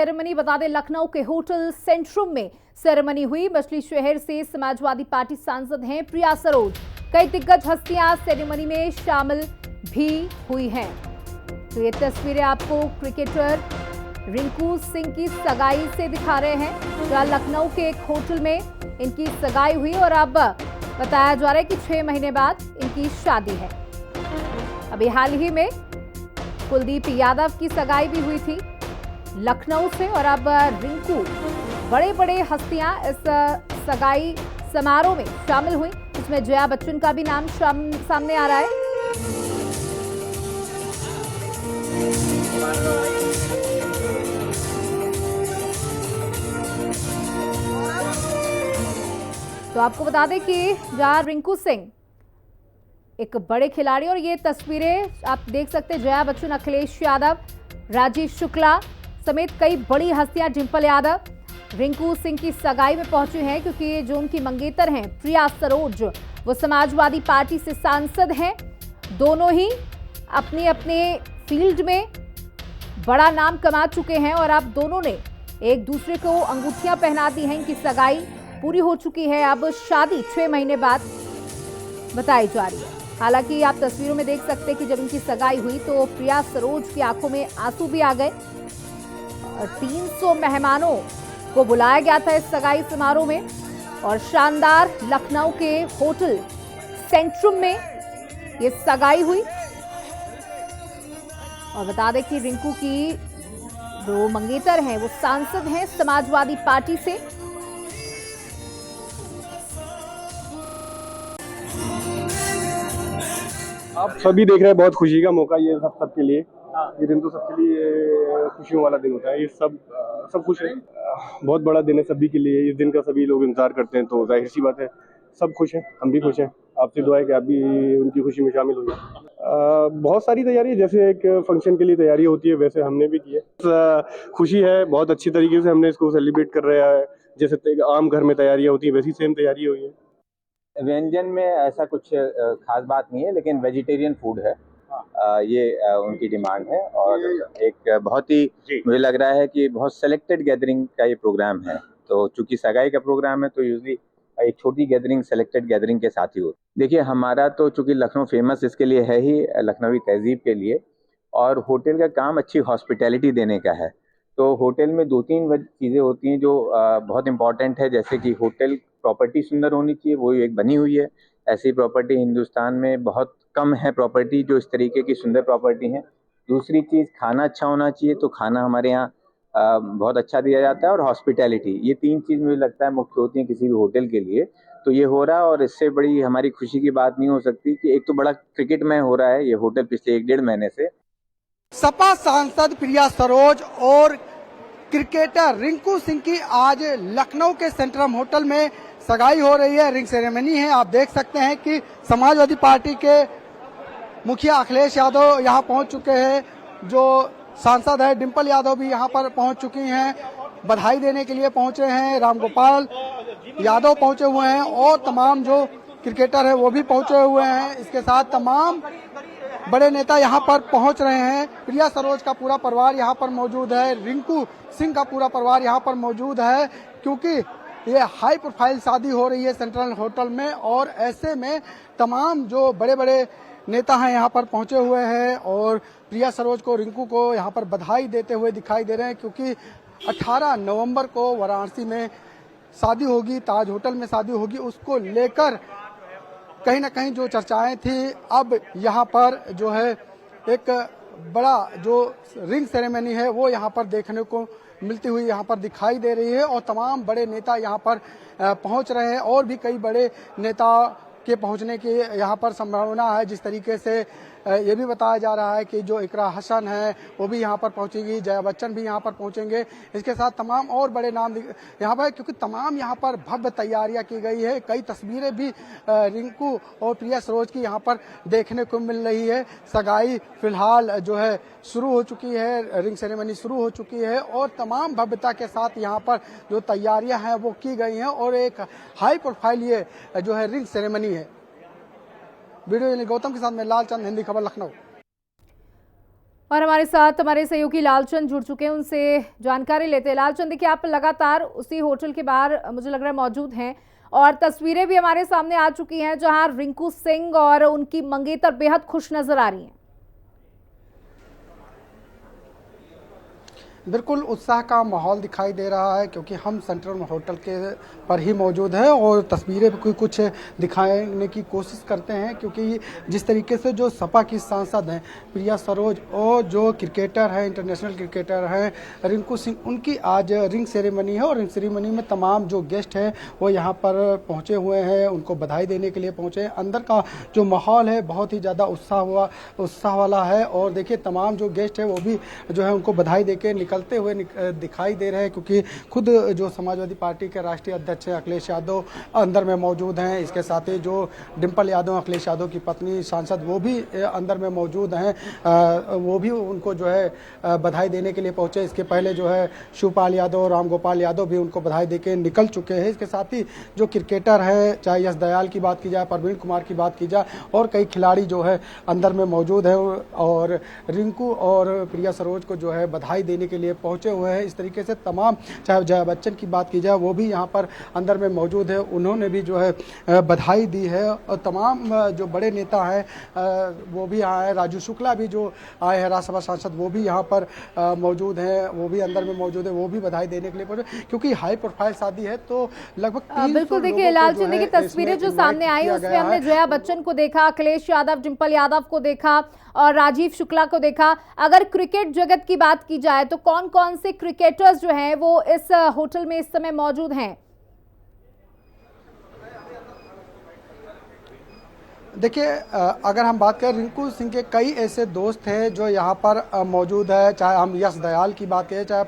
Ceremony बता दें, लखनऊ के होटल सेंट्रम में सेरेमनी हुई। मछली शहर से समाजवादी पार्टी सांसद हैं प्रिया सरोज। कई दिग्गज हस्तियां सेरेमनी में शामिल भी हुई हैं। तो ये तस्वीरें आपको क्रिकेटर रिंकू सिंह की सगाई से दिखा रहे हैं, जहां लखनऊ के एक होटल में इनकी सगाई हुई और अब बताया जा रहा है कि 6 महीने बाद इनकी शादी है। अभी हाल ही में कुलदीप यादव की सगाई भी हुई थी लखनऊ से, और अब रिंकू, बड़े बड़े हस्तियां इस सगाई समारोह में शामिल हुई। इसमें जया बच्चन का भी नाम सामने आ रहा है। तो आपको बता दें कि जहां रिंकू सिंह एक बड़े खिलाड़ी, और ये तस्वीरें आप देख सकते हैं, जया बच्चन, अखिलेश यादव, राजेश शुक्ला समेत कई बड़ी हस्तियां, डिंपल यादव रिंकू सिंह की सगाई में पहुंचे हैं, क्योंकि जो उनकी मंगेतर हैं प्रिया सरोज, वो समाजवादी पार्टी से सांसद हैं। दोनों ही अपने अपने फील्ड में बड़ा नाम कमा चुके हैं और अब दोनों ने एक दूसरे को अंगूठियां पहना दी हैं। इनकी सगाई पूरी हो चुकी है, अब शादी 6 महीने बाद बताई जा रही है। हालांकि आप तस्वीरों में देख सकते हैं कि जब इनकी सगाई हुई तो प्रिया सरोज की आंखों में आंसू भी आ गए। 300 मेहमानों को बुलाया गया था इस सगाई समारोह में, और शानदार लखनऊ के होटल सेंट्रम में ये सगाई हुई। और बता दें कि रिंकू की जो मंगेतर हैं वो सांसद हैं समाजवादी पार्टी से। आप सभी देख रहे हैं, बहुत खुशी का मौका ये सबके लिए। ये दिन तो सबके लिए खुशियों वाला दिन होता है। ये सब खुश है, बहुत बड़ा दिन है सभी के लिए। इस दिन का सभी लोग इंतजार करते हैं, तो जाहिर सी बात है सब खुश हैं, हम भी खुश हैं। आपसे दुआ है कि आप भी उनकी खुशी में शामिल होंगे। बहुत सारी तैयारी, जैसे एक फंक्शन के लिए तैयारी होती है वैसे हमने भी की है। खुशी है, बहुत अच्छी तरीके से हमने इसको सेलिब्रेट कर रहा है। जैसे आम घर में तैयारियां होती है वैसी सेम तैयारी हुई है। व्यंजन में ऐसा कुछ खास बात नहीं है, लेकिन वेजिटेरियन फूड है। ये उनकी डिमांड है, और एक बहुत ही मुझे लग रहा है कि बहुत सेलेक्टेड गैदरिंग का ये प्रोग्राम है। तो चूंकि सगाई का प्रोग्राम है तो यूजली एक छोटी गैदरिंग, सेलेक्टेड गैदरिंग के साथ ही होती है। देखिए, हमारा तो चूंकि लखनऊ फेमस इसके लिए है ही, लखनवी तहजीब के लिए, और होटल का काम अच्छी हॉस्पिटैलिटी देने का है। तो होटल में 2-3 चीज़ें होती हैं जो बहुत इंपॉर्टेंट है। जैसे कि होटल प्रॉपर्टी सुंदर होनी चाहिए, वो एक बनी हुई है। ऐसी प्रॉपर्टी हिंदुस्तान में बहुत कम है, प्रॉपर्टी जो इस तरीके की सुंदर प्रॉपर्टी है। दूसरी चीज़, खाना अच्छा होना चाहिए, तो खाना हमारे यहाँ बहुत अच्छा दिया जाता है, और हॉस्पिटैलिटी, ये 3 चीज़ मुझे लगता है मुख्य होती हैं किसी भी होटल के लिए। तो ये हो रहा है, और इससे बड़ी हमारी खुशी की बात नहीं हो सकती कि एक तो बड़ा क्रिकेटमय हो रहा है ये होटल पिछले 1-1.5 महीने से। सपा सांसद प्रिया सरोज और क्रिकेटर रिंकू सिंह की आज लखनऊ के सेंट्रम होटल में सगाई हो रही है, रिंग सेरेमनी है। आप देख सकते हैं कि समाजवादी पार्टी के मुखिया अखिलेश यादव यहाँ पहुंच चुके हैं, जो सांसद है डिंपल यादव भी यहाँ पर पहुंच चुकी हैं, बधाई देने के लिए पहुंचे हैं। रामगोपाल यादव पहुंचे हुए हैं, और तमाम जो क्रिकेटर है वो भी पहुंचे हुए हैं। इसके साथ तमाम बड़े नेता यहाँ पर पहुंच रहे हैं। प्रिया सरोज का पूरा परिवार यहाँ पर मौजूद है, रिंकू सिंह का पूरा परिवार यहाँ पर मौजूद है, क्योंकि ये हाई प्रोफाइल शादी हो रही है सेंट्रल होटल में, और ऐसे में तमाम जो बड़े बड़े नेता हैं यहाँ पर पहुंचे हुए हैं, और प्रिया सरोज को, रिंकू को यहाँ पर बधाई देते हुए दिखाई दे रहे हैं, क्योंकि 18 नवंबर को वाराणसी में शादी होगी, ताज होटल में शादी होगी। उसको लेकर कहीं ना कहीं जो चर्चाएं थी, अब यहाँ पर जो है एक बड़ा जो रिंग सेरेमनी है वो यहाँ पर देखने को मिलती हुई यहाँ पर दिखाई दे रही है, और तमाम बड़े नेता यहाँ पर पहुँच रहे हैं, और भी कई बड़े नेता के पहुंचने की यहाँ पर संभावना है। जिस तरीके से ये भी बताया जा रहा है कि जो इकरा हसन है वो भी यहाँ पर पहुंचेगी, जया बच्चन भी यहाँ पर पहुंचेंगे। इसके साथ तमाम और बड़े नाम यहाँ पर, क्योंकि तमाम यहाँ पर भव्य तैयारियां की गई है। कई तस्वीरें भी रिंकू और प्रिया सरोज की यहाँ पर देखने को मिल रही है। सगाई फिलहाल जो है शुरू हो चुकी है, रिंग सेरेमनी शुरू हो चुकी है, और तमाम भव्यता के साथ यहाँ पर जो तैयारियां हैं वो की गई हैं, और एक हाई प्रोफाइल ये जो है रिंग सेरेमनी है। वीडियो गौतम के साथ में लालचंद, हिंदी खबर, लखनऊ। और हमारे साथ हमारे सहयोगी लालचंद जुड़ चुके हैं, उनसे जानकारी लेते हैं। लालचंद, देखिए आप लगातार उसी होटल के बाहर मुझे लग रहा है मौजूद हैं और तस्वीरें भी हमारे सामने आ चुकी हैं जहां रिंकू सिंह और उनकी मंगेतर बेहद खुश नजर आ रही हैं। बिल्कुल उत्साह का माहौल दिखाई दे रहा है क्योंकि हम सेंट्रल होटल के पर ही मौजूद हैं और तस्वीरें भी कुछ दिखाने की कोशिश करते हैं क्योंकि जिस तरीके से जो सपा की सांसद हैं प्रिया सरोज और जो क्रिकेटर हैं, इंटरनेशनल क्रिकेटर हैं रिंकू सिंह, उनकी आज रिंग सेरेमनी है और रिंग सेरेमनी में तमाम जो गेस्ट हैं वो यहाँ पर पहुँचे हुए हैं, उनको बधाई देने के लिए पहुँचे हैं। अंदर का जो माहौल है बहुत ही ज़्यादा उत्साह वाला है और देखिए तमाम जो गेस्ट है वो भी जो है उनको बधाई देके निकलते हुए दिखाई दे रहे हैं क्योंकि खुद जो समाजवादी पार्टी के राष्ट्रीय अध्यक्ष हैं अखिलेश यादव अंदर में मौजूद हैं। इसके साथ ही जो डिम्पल यादव, अखिलेश यादव की पत्नी सांसद, वो भी अंदर में मौजूद हैं, वो भी उनको जो है बधाई देने के लिए पहुंचे। इसके पहले जो है शिवपाल यादव और रामगोपाल यादव भी उनको बधाई देके निकल चुके हैं। इसके साथ ही जो क्रिकेटर है, चाहे यश दयाल की बात की जाए, प्रवीण कुमार की बात की जाए और कई खिलाड़ी जो है अंदर में मौजूद है और रिंकू और प्रिया सरोज को जो है बधाई देने के लिए पहुंचे हुए हैं। इस तरीके से तमाम, चाहे जया बच्चन की बात की जाए, वो भी यहाँ पर अंदर में मौजूद है, उन्होंने भी जो है बधाई दी है और तमाम जो बड़े नेता हैं वो भी यहाँ है। राजू शुक्ला भी जो आए हैं राज्यसभा सांसद, वो भी यहाँ पर मौजूद हैं, वो भी अंदर में मौजूद है, वो भी बधाई देने के लिए पहुंचे क्योंकि हाई प्रोफाइल शादी है। तो लगभग बिल्कुल, देखिए लालचंद, देखिए तस्वीरें जो सामने आई उसमें हमने जया बच्चन को देखा, अखिलेश यादव, डिम्पल यादव को देखा और राजीव शुक्ला को देखा। अगर क्रिकेट जगत की बात की जाए तो कौन कौन से क्रिकेटर्स जो हैं वो इस होटल में इस समय मौजूद हैं? देखिए अगर हम बात करें, रिंकू सिंह के कई ऐसे दोस्त हैं जो यहाँ पर मौजूद है, चाहे हम यश दयाल की बात करें, चाहे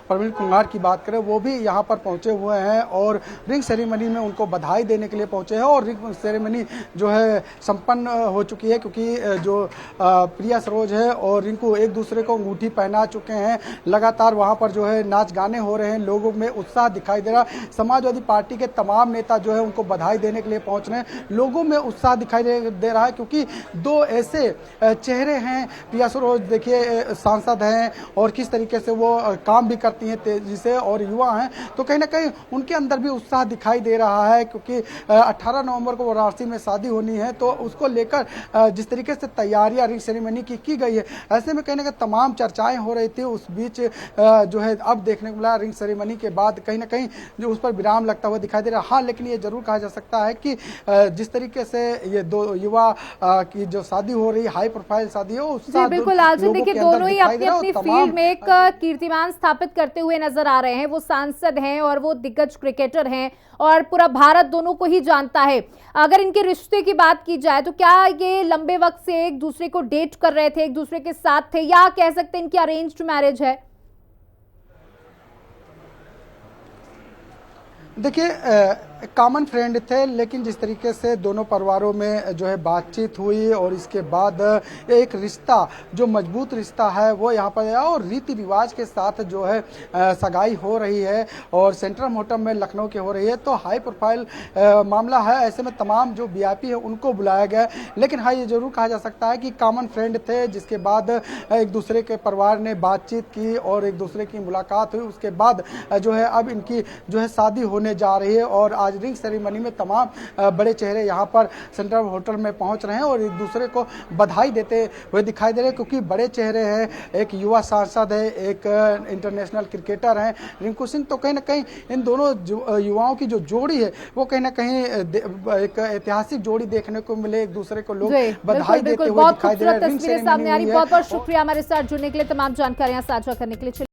प्रवीण कुमार की बात करें, वो भी यहाँ पर पहुँचे हुए हैं और रिंग सेरेमनी में उनको बधाई देने के लिए पहुँचे हैं और रिंग सेरेमनी जो है संपन्न हो चुकी है क्योंकि जो प्रिया सरोज है और रिंकू एक दूसरे को अंगूठी पहना चुके हैं। लगातार वहाँ पर जो है नाच गाने हो रहे हैं, लोगों में उत्साह दिखाई दे रहा है। समाजवादी पार्टी के तमाम नेता जो है उनको बधाई देने के लिए पहुँच रहे हैं, लोगों में उत्साह दिखाई दे रहा है क्योंकि दो ऐसे चेहरे हैं। प्रिया सरोज देखिए सांसद हैं और किस तरीके से वो काम भी करती हैं तेजी से और युवा हैं, तो कहीं ना कहीं उनके अंदर भी उत्साह दिखाई दे रहा है क्योंकि 18 नवंबर को वाराणसी में शादी होनी है, तो उसको लेकर जिस तरीके से तैयारियां रिंग सेरेमनी की गई है, ऐसे में कहीं ना कहीं तमाम चर्चाएं हो रही थी। उस बीच जो है अब देखने को मिला रिंग सेरेमनी के बाद कहीं ना कहीं जो उस पर विराम लगता हुआ दिखाई दे रहा है। हाँ, लेकिन ये जरूर कहा जा सकता है कि जिस तरीके से ये दो युवा की जो शादी हो रही है, हाई प्रोफाइल शादी है, उसका बिल्कुल लालचंद, देखिए दोनों ही अपनी अपनी फील्ड में एक कीर्तिमान स्थापित करते हुए नजर आ रहे हैं। वो सांसद हैं और वो दिग्गज क्रिकेटर हैं और पूरा भारत दोनों को ही जानता है। अगर इनके रिश्ते की बात की जाए तो क्या ये लंबे वक्त से एक दूसरे को डेट कर रहे थे, एक दूसरे के साथ थे, या कह सकते हैं इनकी अरेंज्ड मैरिज है? देखिए कॉमन फ्रेंड थे, लेकिन जिस तरीके से दोनों परिवारों में जो है बातचीत हुई और इसके बाद एक रिश्ता, जो मजबूत रिश्ता है वो यहाँ पर आया और रीति रिवाज के साथ जो है सगाई हो रही है और सेंट्रल होटल में लखनऊ के हो रही है, तो हाई प्रोफाइल मामला है। ऐसे में तमाम जो वीआईपी है उनको बुलाया गया, लेकिन हाँ ये जरूर कहा जा सकता है कि कॉमन फ्रेंड थे, जिसके बाद एक दूसरे के परिवार ने बातचीत की और एक दूसरे की मुलाकात हुई। उसके बाद जो है अब इनकी जो है शादी होने जा रही है और आज रिंग सेरेमनी में तमाम बड़े चेहरे यहाँ पर सेंट्रल होटल में पहुँच रहे हैं और एक दूसरे को बधाई देते हुए दिखाई दे रहे हैं क्योंकि बड़े चेहरे हैं, एक युवा सांसद है, एक इंटरनेशनल क्रिकेटर हैं रिंकू सिंह, तो कहीं ना कहीं इन दोनों युवाओं की जो जोड़ी है वो कहीं ना कहीं एक ऐतिहासिक जोड़ी देखने को मिले, एक दूसरे को लोग बधाई देते हुए दिखाई दे रहे हैं। सामने आ रही, बहुत बहुत शुक्रिया हमारे साथ जुड़ने के लिए, तमाम जानकारियां साझा करने के लिए।